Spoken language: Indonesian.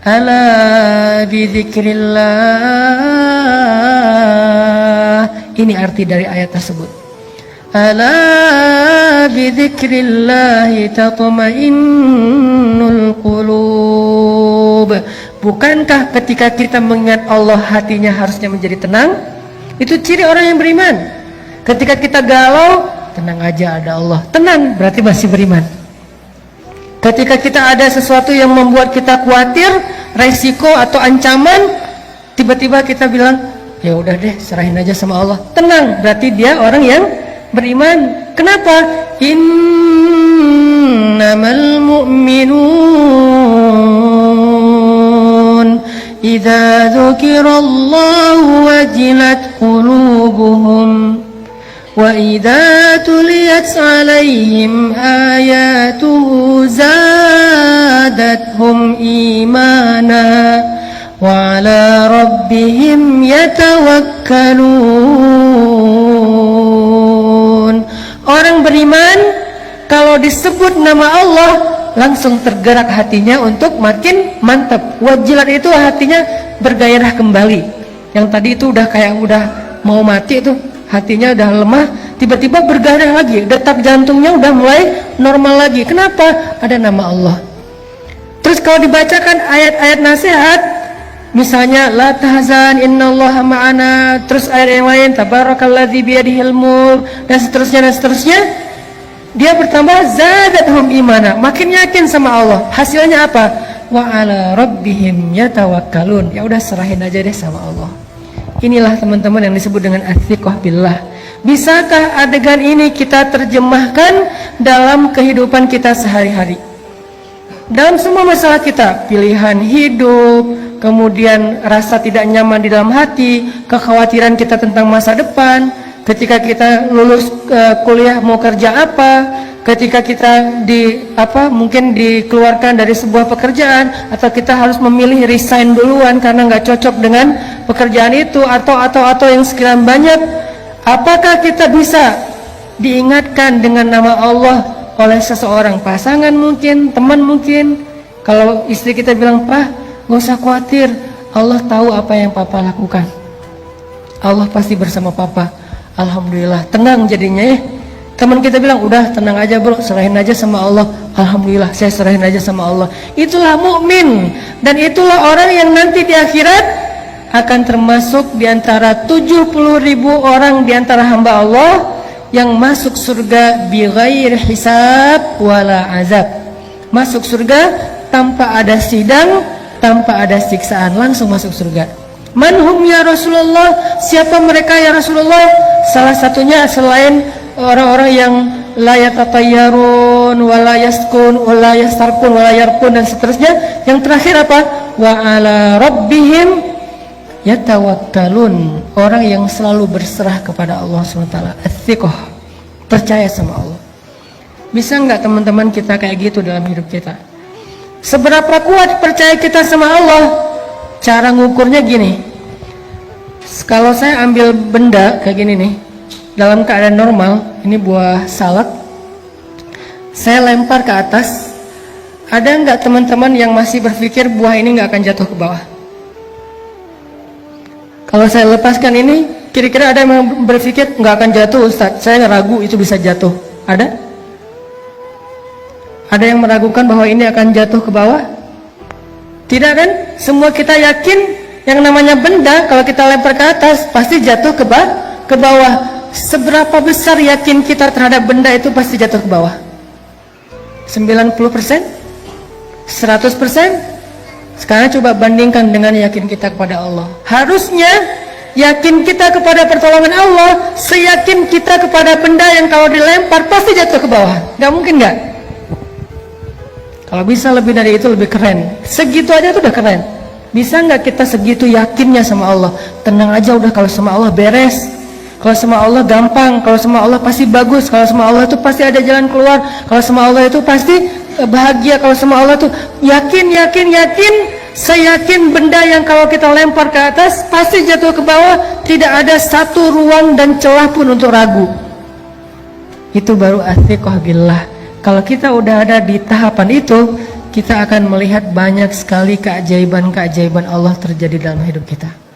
Ala bidzikrillah. Ini arti dari ayat tersebut. Ala bidzikrillahi tatma'innul qulub. Bukankah ketika kita mengingat Allah hatinya harusnya menjadi tenang? Itu ciri orang yang beriman. Ketika kita galau, tenang aja ada Allah. Tenang, berarti masih beriman. Ketika kita ada sesuatu yang membuat kita khawatir, resiko atau ancaman, tiba-tiba kita bilang, ya udah deh, serahin aja sama Allah. Tenang, berarti dia orang yang beriman. Kenapa? Innamal mu'minun idza dzukirallahu wajilat qulubuhum wa idza tuliyat 'alaihim ayatuhu zadatuhum imana wa 'ala rabbihim yatawakkalun. Orang beriman kalau disebut nama Allah langsung tergerak hatinya untuk makin mantap. Wajilat itu hatinya bergairah kembali. Yang tadi itu udah kayak udah mau mati itu, hatinya udah lemah, tiba-tiba bergairah lagi, detak jantungnya udah mulai normal lagi. Kenapa? Ada nama Allah. Terus kalau dibacakan ayat-ayat nasihat, misalnya la tahzan innallaha ma'ana, terus ayat yang lain tabarakalladzi biyadihil mulk, dan seterusnya, dia bertambah zadatuhum imana, makin yakin sama Allah. Hasilnya apa? Wa 'ala rabbihim yatawakkalun. Ya udah, serahin aja deh sama Allah. Inilah teman-teman yang disebut dengan athiqah billah. Bisakah adegan ini kita terjemahkan dalam kehidupan kita sehari-hari? Dalam semua masalah kita, pilihan hidup, kemudian rasa tidak nyaman di dalam hati, kekhawatiran kita tentang masa depan, ketika kita lulus kuliah mau kerja apa, ketika kita mungkin dikeluarkan dari sebuah pekerjaan, atau kita harus memilih resign duluan karena nggak cocok dengan pekerjaan itu, atau yang sekian banyak. Apakah kita bisa diingatkan dengan nama Allah oleh seseorang, pasangan mungkin, teman mungkin? Kalau istri kita bilang, "Pak, gak usah khawatir, Allah tahu apa yang papa lakukan, Allah pasti bersama papa." Alhamdulillah, tenang jadinya ya. Teman kita bilang, "Udah tenang aja bro, serahin aja sama Allah." Alhamdulillah, saya serahin aja sama Allah. Itulah mukmin, dan itulah orang yang nanti di akhirat akan termasuk di antara 70.000 orang di antara hamba Allah yang masuk surga bighairi hisab wala azab. Masuk surga tanpa ada sidang, tanpa ada siksaan, langsung masuk surga. Manhum ya Rasulullah, siapa mereka ya Rasulullah? Salah satunya selain orang-orang yang la yatatayyarun wala yaskun wala yastarkun wala yarkun dan seterusnya. Yang terakhir apa? Wa 'ala rabbihim yatawakkalun, orang yang selalu berserah kepada Allah SWT. Athiqah, percaya sama Allah. Bisa nggak teman-teman kita kayak gitu dalam hidup kita? Seberapa kuat percaya kita sama Allah? Cara ngukurnya gini. Kalau saya ambil benda kayak gini nih, dalam keadaan normal, ini buah salak, saya lempar ke atas, ada nggak teman-teman yang masih berpikir buah ini nggak akan jatuh ke bawah? Kalau saya lepaskan ini, kira-kira ada yang berpikir nggak akan jatuh Ustaz, saya ragu itu bisa jatuh? Ada? Ada yang meragukan bahwa ini akan jatuh ke bawah? Tidak kan? Semua kita yakin yang namanya benda kalau kita lempar ke atas pasti jatuh ke bawah. Seberapa besar yakin kita terhadap benda itu pasti jatuh ke bawah? 90%? 100%? Sekarang coba bandingkan dengan yakin kita kepada Allah. Harusnya yakin kita kepada pertolongan Allah seyakin kita kepada benda yang kalau dilempar pasti jatuh ke bawah. Gak mungkin gak? Kalau bisa lebih dari itu lebih keren. Segitu aja tuh udah keren. Bisa nggak kita segitu yakinnya sama Allah? Tenang aja udah, kalau sama Allah beres. Kalau sama Allah gampang. Kalau sama Allah pasti bagus. Kalau sama Allah itu pasti ada jalan keluar. Kalau sama Allah itu pasti bahagia. Kalau sama Allah tuh yakin. Seyakin benda yang kalau kita lempar ke atas pasti jatuh ke bawah. Tidak ada satu ruang dan celah pun untuk ragu. Itu baru athiqah billah. Kalau kita udah ada di tahapan itu, kita akan melihat banyak sekali keajaiban-keajaiban Allah terjadi dalam hidup kita.